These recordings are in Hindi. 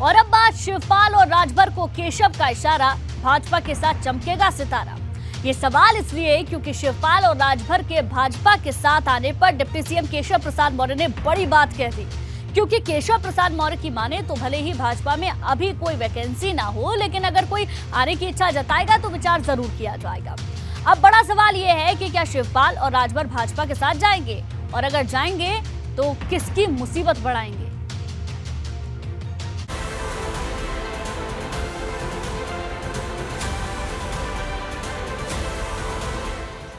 और अब बात शिवपाल और राजभर को केशव का इशारा, भाजपा के साथ चमकेगा सितारा। ये सवाल इसलिए क्योंकि शिवपाल और राजभर के भाजपा के साथ आने पर डिप्टी सीएम केशव प्रसाद मौर्य ने बड़ी बात कह दी। क्योंकि केशव प्रसाद मौर्य की माने तो भले ही भाजपा में अभी कोई वैकेंसी ना हो, लेकिन अगर कोई आने की इच्छा जताएगा तो विचार जरूर किया जाएगा। अब बड़ा सवाल यह है कि क्या शिवपाल और राजभर भाजपा के साथ जाएंगे, और अगर जाएंगे तो किसकी मुसीबत बढ़ाएंगे।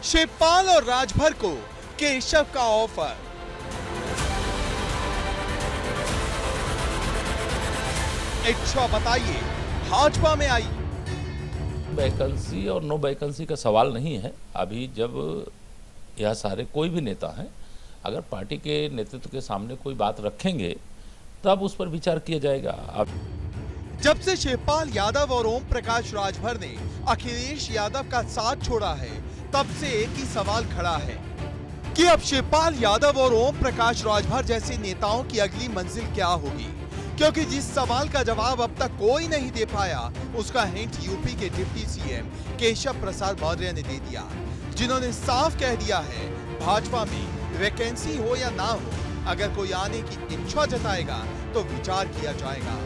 शिवपाल और राजभर को केशव का ऑफर। इच्छा बताइए, भाजपा में आई। वैकेंसी और नो वैकेंसी का सवाल नहीं है। अभी जब यह सारे कोई भी नेता हैं, अगर पार्टी के नेतृत्व के सामने कोई बात रखेंगे तब उस पर विचार किया जाएगा। अब जब से शिवपाल यादव और ओम प्रकाश राजभर ने अखिलेश यादव का साथ छोड़ा है, तब से एक ही सवाल खड़ा है कि अब शिवपाल यादव और ओम प्रकाश राजभर जैसे नेताओं की अगली मंजिल क्या होगी। क्योंकि जिस सवाल का जवाब अब तक कोई नहीं दे पाया, उसका हिंट यूपी के डिप्टी सीएम केशव प्रसाद मौर्य ने दे दिया, जिन्होंने साफ कह दिया है भाजपा में वैकेंसी हो या ना हो, अगर कोई आने की इच्छा जताएगा तो विचार किया जाएगा।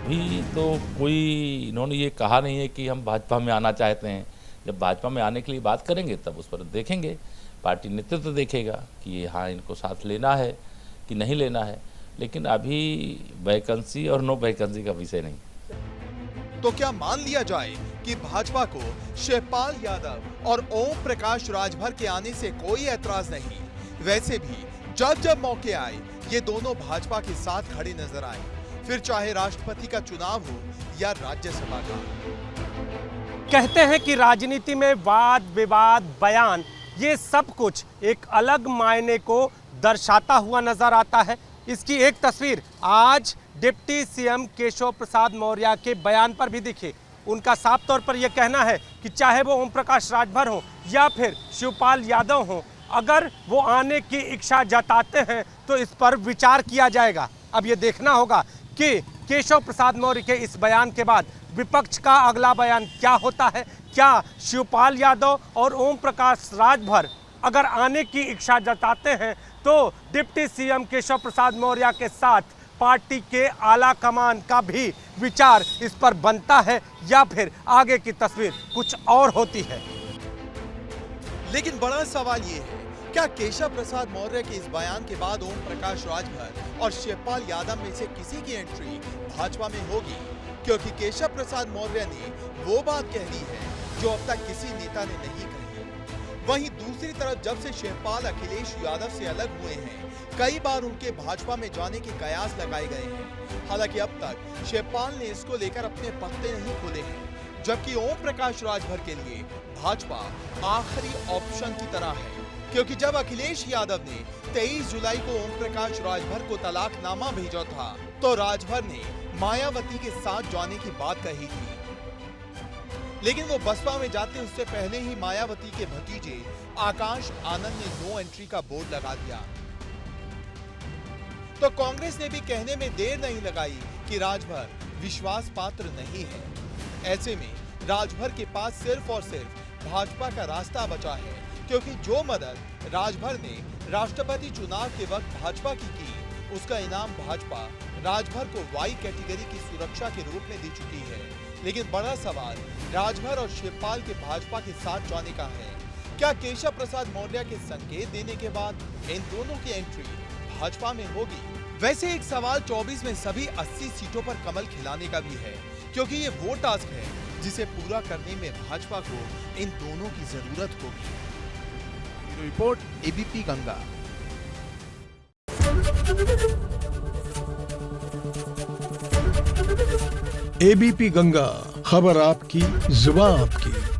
भी तो कोई इन्होंने ये कहा नहीं है कि हम भाजपा में आना चाहते हैं। जब भाजपा में आने के लिए बात करेंगे तब उस पर देखेंगे, पार्टी नेतृत्व देखेगा कि हाँ इनको साथ लेना है कि नहीं लेना है। लेकिन अभी वैकेंसी और नो वैकेंसी का विषय नहीं। तो क्या मान लिया जाए कि भाजपा को शिवपाल यादव और ओम प्रकाश राजभर के आने से कोई ऐतराज नहीं? वैसे भी जब जब मौके आए, ये दोनों भाजपा के साथ खड़े नजर आए, फिर चाहे राष्ट्रपति का चुनाव हो या राज्यसभा का। कहते हैं कि राजनीति में वाद विवाद, बयान, ये सब कुछ एक अलग मायने को दर्शाता हुआ नजर आता है। इसकी एक तस्वीर आज डिप्टी सीएम केशव प्रसाद मौर्य के बयान पर भी दिखी। उनका साफ तौर पर यह कहना है कि चाहे वो ओम प्रकाश राजभर हो या फिर शिवपाल यादव हो, अगर वो आने की इच्छा जताते हैं तो इस पर विचार किया जाएगा। अब ये देखना होगा कि केशव प्रसाद मौर्य के इस बयान के बाद विपक्ष का अगला बयान क्या होता है। क्या शिवपाल यादव और ओम प्रकाश राजभर अगर आने की इच्छा जताते हैं तो डिप्टी सीएम केशव प्रसाद मौर्य के साथ पार्टी के आला कमान का भी विचार इस पर बनता है, या फिर आगे की तस्वीर कुछ और होती है। लेकिन बड़ा सवाल ये है, क्या केशव प्रसाद मौर्य के इस बयान के बाद ओम प्रकाश राजभर और शिवपाल यादव में से किसी की एंट्री भाजपा में होगी? क्योंकि केशव प्रसाद मौर्य ने वो बात कह दी है जो अब तक किसी नेता ने नहीं कही। वहीं दूसरी तरफ जब से शिवपाल अखिलेश यादव से अलग हुए हैं, कई बार उनके भाजपा में जाने के कयास लगाए गए हैं। हालांकि अब तक शिवपाल ने इसको लेकर अपने पत्ते नहीं खोले हैं, जबकि ओम प्रकाश राजभर के लिए भाजपा आखिरी ऑप्शन की तरह है। क्योंकि जब अखिलेश यादव ने 23 जुलाई को ओम प्रकाश राजभर को तलाकनामा भेजा था, तो राजभर ने मायावती के साथ जाने की बात कही थी। लेकिन वो बसपा में जाते उससे पहले ही मायावती के भतीजे आकाश आनंद ने नो एंट्री का बोर्ड लगा दिया। तो कांग्रेस ने भी कहने में देर नहीं लगाई कि राजभर विश्वास पात्र नहीं है। ऐसे में राजभर के पास सिर्फ और सिर्फ भाजपा का रास्ता बचा है, क्योंकि जो मदद राजभर ने राष्ट्रपति चुनाव के वक्त भाजपा की, उसका इनाम भाजपा राजभर को वाई कैटेगरी की सुरक्षा के रूप में दे चुकी है। लेकिन बड़ा सवाल राजभर और शिवपाल के भाजपा के साथ जाने का है। क्या केशव प्रसाद मौर्य के संकेत देने के बाद इन दोनों की एंट्री भाजपा में होगी? वैसे एक सवाल 24 में सभी 80 सीटों पर कमल खिलाने का भी है, क्योंकि ये वो टास्क है जिसे पूरा करने में भाजपा को इन दोनों की जरूरत होगी। Report ABP Ganga. ABP Ganga, खबर आपकी, जुबान आपकी।